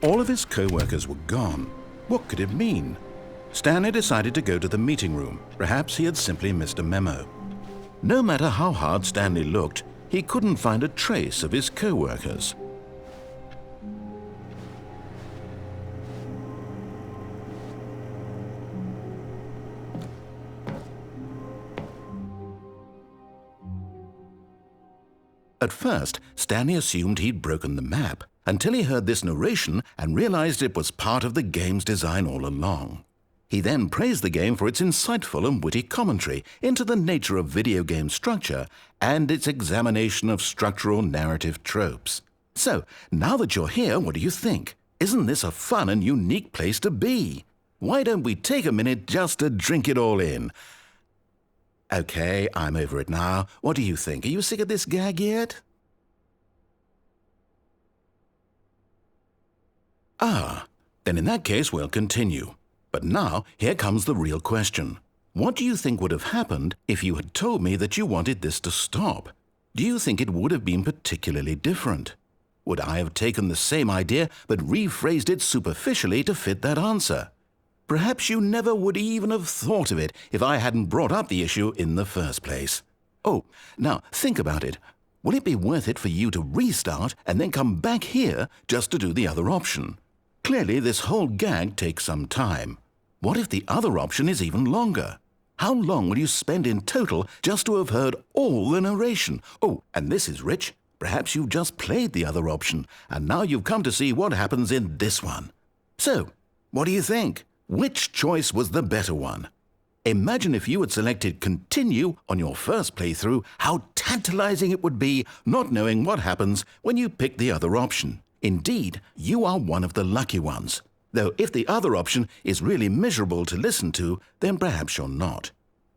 All of his co-workers were gone. What could it mean? Stanley decided to go to the meeting room. Perhaps he had simply missed a memo. No matter how hard Stanley looked, he couldn't find a trace of his co-workers. At first, Stanley assumed he'd broken the map, until he heard this narration and realized it was part of the game's design all along. He then praised the game for its insightful and witty commentary into the nature of video game structure and its examination of structural narrative tropes. So, now that you're here, what do you think? Isn't this a fun and unique place to be? Why don't we take a minute just to drink it all in? Okay, I'm over it now. What do you think? Are you sick of this gag yet? Ah, then in that case we'll continue. But now, here comes the real question. What do you think would have happened if you had told me that you wanted this to stop? Do you think it would have been particularly different? Would I have taken the same idea but rephrased it superficially to fit that answer? Perhaps you never would even have thought of it if I hadn't brought up the issue in the first place. Oh, now think about it. Will it be worth it for you to restart and then come back here just to do the other option? Clearly, this whole gag takes some time. What if the other option is even longer? How long will you spend in total just to have heard all the narration? Oh, and this is rich. Perhaps you've just played the other option, and now you've come to see what happens in this one. So, what do you think? Which choice was the better one? Imagine if you had selected Continue on your first playthrough, how tantalizing it would be not knowing what happens when you pick the other option. Indeed, you are one of the lucky ones. Though if the other option is really miserable to listen to, then perhaps you're not.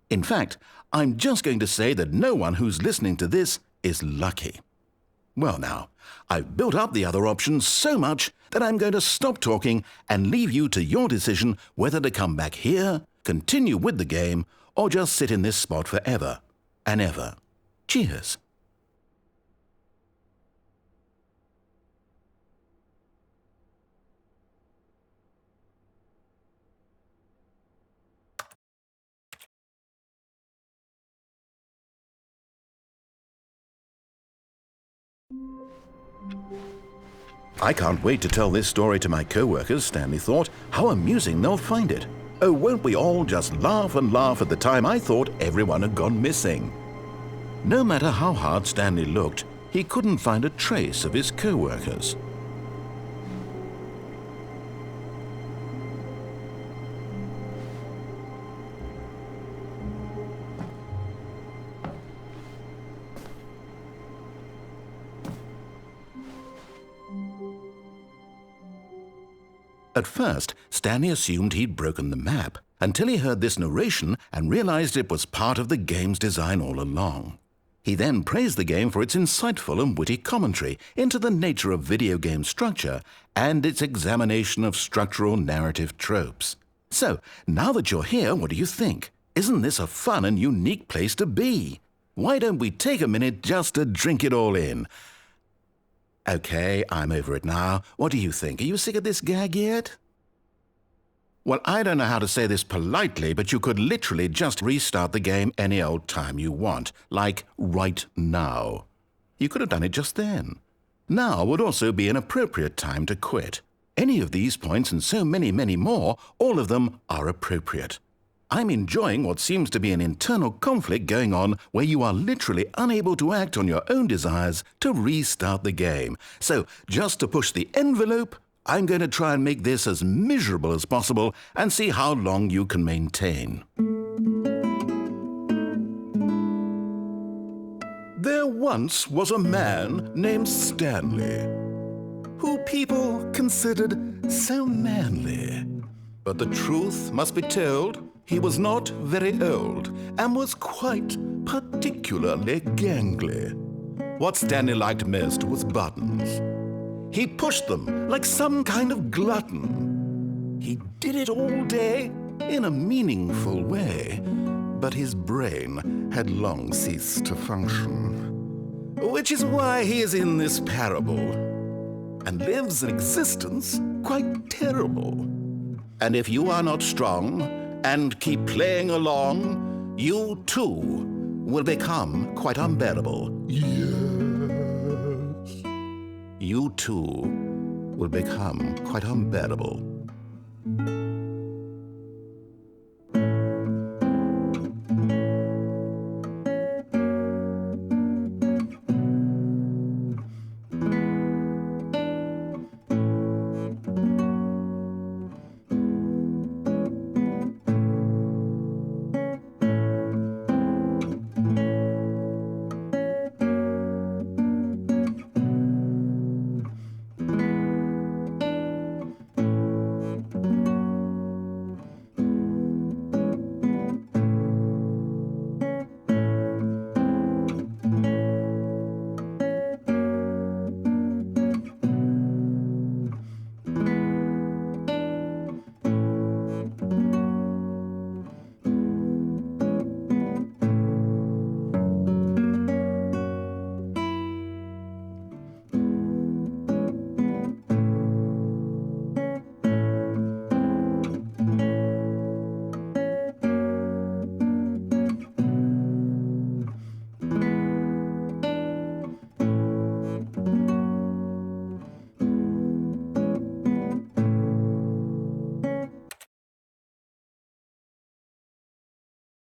In fact, I'm just going to say that no one who's listening to this is lucky. Well now, I've built up the other option so much that I'm going to stop talking and leave you to your decision whether to come back here, continue with the game, or just sit in this spot forever and ever. Cheers. I can't wait to tell this story to my co-workers, Stanley thought. How amusing they'll find it. Oh, won't we all just laugh and laugh at the time I thought everyone had gone missing? No matter how hard Stanley looked, he couldn't find a trace of his co-workers. At first, Stanley assumed he'd broken the map, until he heard this narration and realized it was part of the game's design all along. He then praised the game for its insightful and witty commentary into the nature of video game structure and its examination of structural narrative tropes. So, now that you're here, what do you think? Isn't this a fun and unique place to be? Why don't we take a minute just to drink it all in? Okay, I'm over it now. What do you think? Are you sick of this gag yet? Well, I don't know how to say this politely, but you could literally just restart the game any old time you want, like right now. You could have done it just then. Now would also be an appropriate time to quit. Any of these points and so many, many more, all of them are appropriate. I'm enjoying what seems to be an internal conflict going on where you are literally unable to act on your own desires to restart the game. So, just to push the envelope, I'm going to try and make this as miserable as possible and see how long you can maintain. There once was a man named Stanley, who people considered so manly. But the truth must be told, he was not very old and was quite particularly gangly. What Stanley liked most was buttons. He pushed them like some kind of glutton. He did it all day in a meaningful way, but his brain had long ceased to function. Which is why he is in this parable and lives an existence quite terrible. And if you are not strong and keep playing along, you too will become quite unbearable. Yes. You too will become quite unbearable.